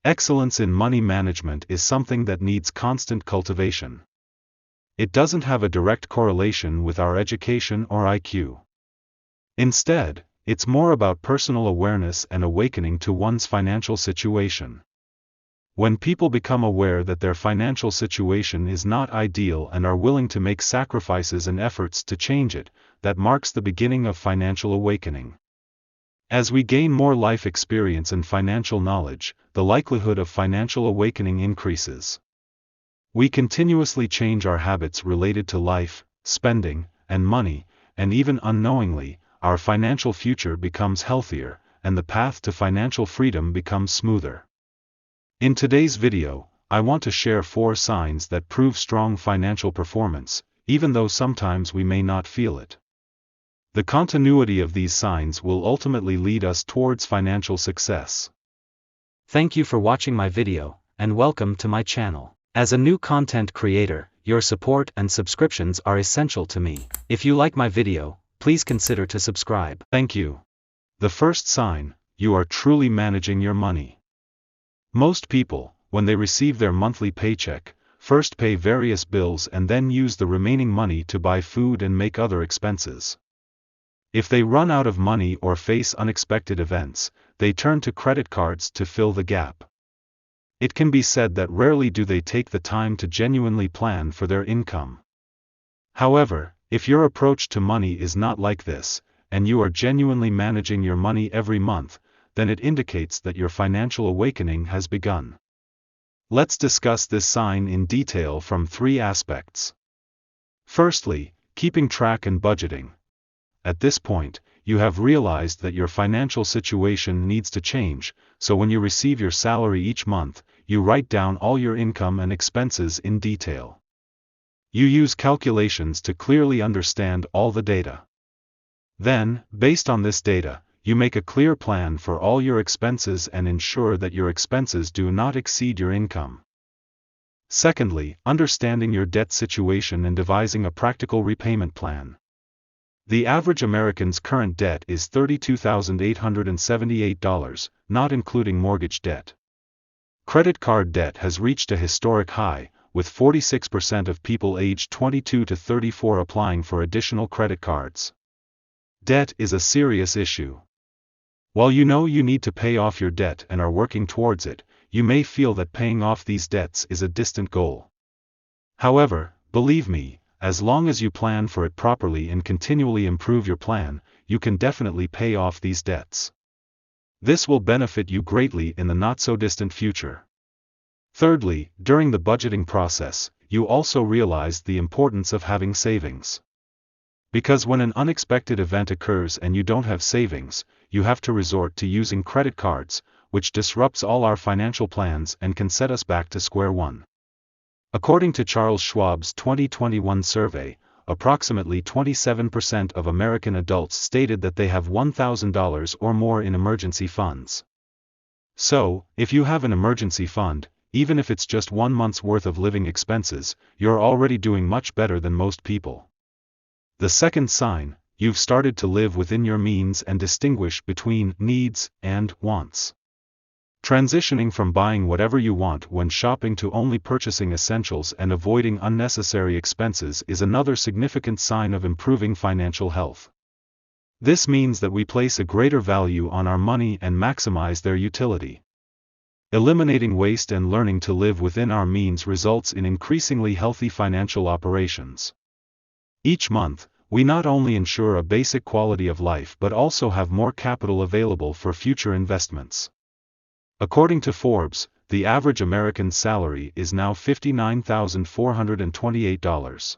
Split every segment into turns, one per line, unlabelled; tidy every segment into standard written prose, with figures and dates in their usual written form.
Excellence in money management is something that needs constant cultivation. It doesn't have a direct correlation with our education or IQ. Instead, it's more about personal awareness and awakening to one's financial situation. When people become aware that their financial situation is not ideal and are willing to make sacrifices and efforts to change it, that marks the beginning of financial awakening. As we gain more life experience and financial knowledge, the likelihood of financial awakening increases. We continuously change our habits related to life, spending, and money, and even unknowingly, our financial future becomes healthier, and the path to financial freedom becomes smoother. In today's video, I want to share 4 signs that prove strong financial performance, even though sometimes we may not feel it. The continuity of these signs will ultimately lead us towards financial success.
Thank you for watching my video, and welcome to my channel. As a new content creator, your support and subscriptions are essential to me. If you like my video, please consider to subscribe.
Thank you. The first sign, you are truly managing your money. Most people, when they receive their monthly paycheck, first pay various bills and then use the remaining money to buy food and make other expenses. If they run out of money or face unexpected events, they turn to credit cards to fill the gap. It can be said that rarely do they take the time to genuinely plan for their income. However, if your approach to money is not like this, and you are genuinely managing your money every month, then it indicates that your financial awakening has begun. Let's discuss this sign in detail from 3 aspects. Firstly, keeping track and budgeting. At this point, you have realized that your financial situation needs to change, so when you receive your salary each month, you write down all your income and expenses in detail. You use calculations to clearly understand all the data. Then, based on this data, you make a clear plan for all your expenses and ensure that your expenses do not exceed your income. Secondly, understanding your debt situation and devising a practical repayment plan. The average American's current debt is $32,878, not including mortgage debt. Credit card debt has reached a historic high, with 46% of people aged 22 to 34 applying for additional credit cards. Debt is a serious issue. While you know you need to pay off your debt and are working towards it, you may feel that paying off these debts is a distant goal. However, believe me, as long as you plan for it properly and continually improve your plan, you can definitely pay off these debts. This will benefit you greatly in the not-so-distant future. Thirdly, during the budgeting process, you also realize the importance of having savings. Because when an unexpected event occurs and you don't have savings, you have to resort to using credit cards, which disrupts all our financial plans and can set us back to square one. According to Charles Schwab's 2021 survey, approximately 27% of American adults stated that they have $1,000 or more in emergency funds. So, if you have an emergency fund, even if it's just 1 month's worth of living expenses, you're already doing much better than most people. The second sign, you've started to live within your means and distinguish between needs and wants. Transitioning from buying whatever you want when shopping to only purchasing essentials and avoiding unnecessary expenses is another significant sign of improving financial health. This means that we place a greater value on our money and maximize their utility. Eliminating waste and learning to live within our means results in increasingly healthy financial operations. Each month, we not only ensure a basic quality of life but also have more capital available for future investments. According to Forbes, the average American's salary is now $59,428.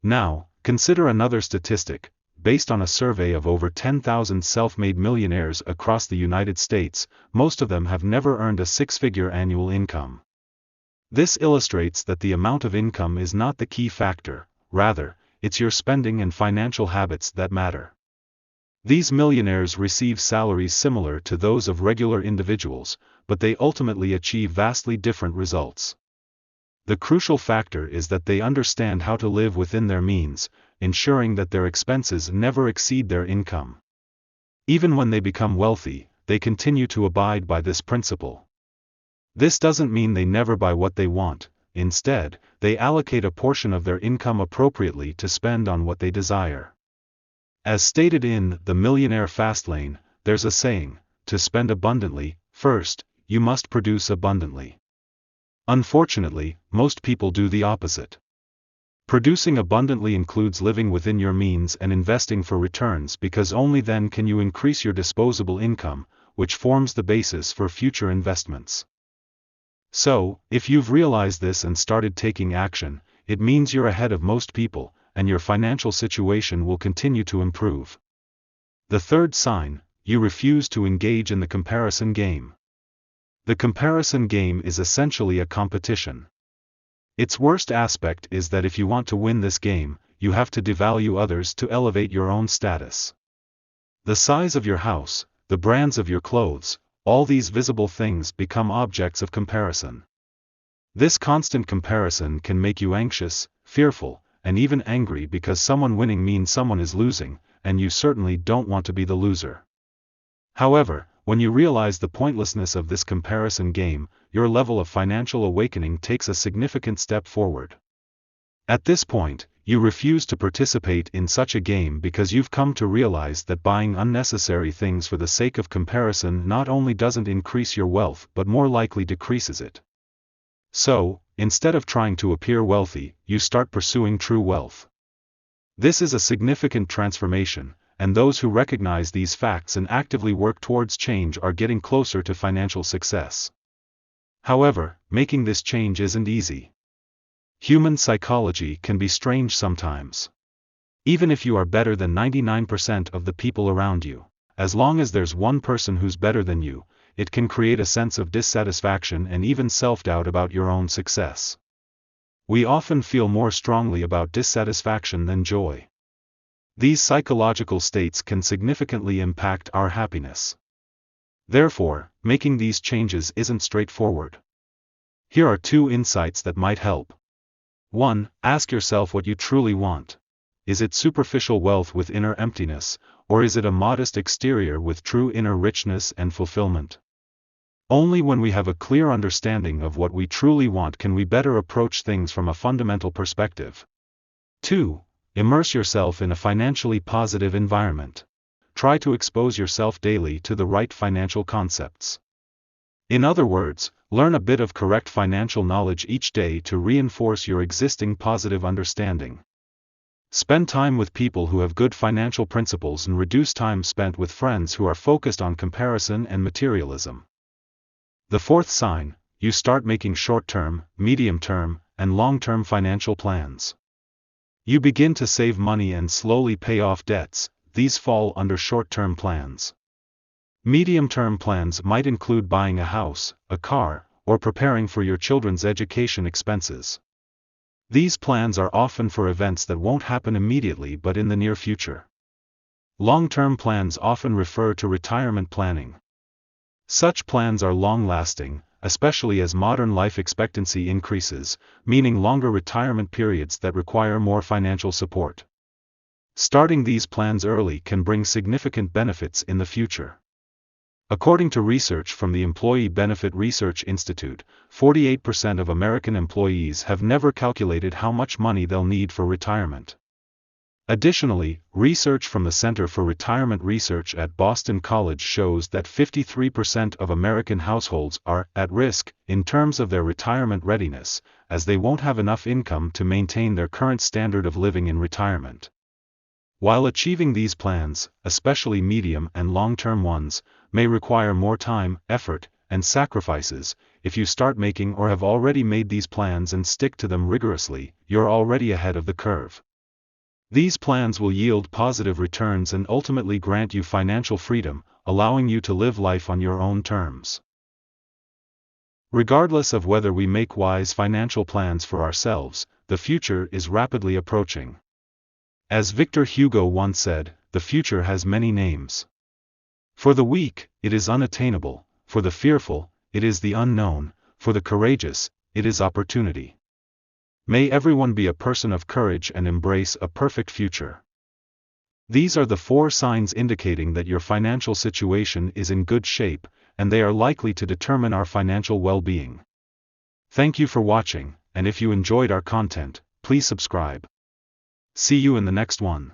Now, consider another statistic. Based on a survey of over 10,000 self-made millionaires across the United States, most of them have never earned a 6-figure annual income. This illustrates that the amount of income is not the key factor, rather, it's your spending and financial habits that matter. These millionaires receive salaries similar to those of regular individuals, but they ultimately achieve vastly different results. The crucial factor is that they understand how to live within their means, ensuring that their expenses never exceed their income. Even when they become wealthy, they continue to abide by this principle. This doesn't mean they never buy what they want. Instead, they allocate a portion of their income appropriately to spend on what they desire. As stated in The Millionaire Fastlane, there's a saying, to spend abundantly, first, you must produce abundantly. Unfortunately, most people do the opposite. Producing abundantly includes living within your means and investing for returns, because only then can you increase your disposable income, which forms the basis for future investments. So, if you've realized this and started taking action, it means you're ahead of most people, and your financial situation will continue to improve. The third sign, you refuse to engage in the comparison game. The comparison game is essentially a competition. Its worst aspect is that if you want to win this game, you have to devalue others to elevate your own status. The size of your house, the brands of your clothes, all these visible things become objects of comparison. This constant comparison can make you anxious, fearful, and even angry, because someone winning means someone is losing, and you certainly don't want to be the loser. However, when you realize the pointlessness of this comparison game, your level of financial awakening takes a significant step forward. At this point, you refuse to participate in such a game because you've come to realize that buying unnecessary things for the sake of comparison not only doesn't increase your wealth but more likely decreases it. So, instead of trying to appear wealthy, you start pursuing true wealth. This is a significant transformation, and those who recognize these facts and actively work towards change are getting closer to financial success. However, making this change isn't easy. Human psychology can be strange sometimes. Even if you are better than 99% of the people around you, as long as there's one person who's better than you, it can create a sense of dissatisfaction and even self-doubt about your own success. We often feel more strongly about dissatisfaction than joy. These psychological states can significantly impact our happiness. Therefore, making these changes isn't straightforward. Here are 2 insights that might help. 1. Ask yourself what you truly want. Is it superficial wealth with inner emptiness, or is it a modest exterior with true inner richness and fulfillment? Only when we have a clear understanding of what we truly want can we better approach things from a fundamental perspective. 2. Immerse yourself in a financially positive environment. Try to expose yourself daily to the right financial concepts. In other words, learn a bit of correct financial knowledge each day to reinforce your existing positive understanding. Spend time with people who have good financial principles and reduce time spent with friends who are focused on comparison and materialism. The fourth sign, you start making short-term, medium-term, and long-term financial plans. You begin to save money and slowly pay off debts. These fall under short-term plans. Medium-term plans might include buying a house, a car, or preparing for your children's education expenses. These plans are often for events that won't happen immediately but in the near future. Long-term plans often refer to retirement planning. Such plans are long-lasting, especially as modern life expectancy increases, meaning longer retirement periods that require more financial support. Starting these plans early can bring significant benefits in the future. According to research from the Employee Benefit Research Institute, 48% of American employees have never calculated how much money they'll need for retirement. Additionally, research from the Center for Retirement Research at Boston College shows that 53% of American households are at risk in terms of their retirement readiness, as they won't have enough income to maintain their current standard of living in retirement. While achieving these plans, especially medium and long-term ones, may require more time, effort, and sacrifices, if you start making or have already made these plans and stick to them rigorously, you're already ahead of the curve. These plans will yield positive returns and ultimately grant you financial freedom, allowing you to live life on your own terms. Regardless of whether we make wise financial plans for ourselves, the future is rapidly approaching. As Victor Hugo once said, the future has many names. For the weak, it is unattainable; for the fearful, it is the unknown; for the courageous, it is opportunity. May everyone be a person of courage and embrace a perfect future. These are the 4 signs indicating that your financial situation is in good shape, and they are likely to determine our financial well-being. Thank you for watching, and if you enjoyed our content, please subscribe. See you in the next one.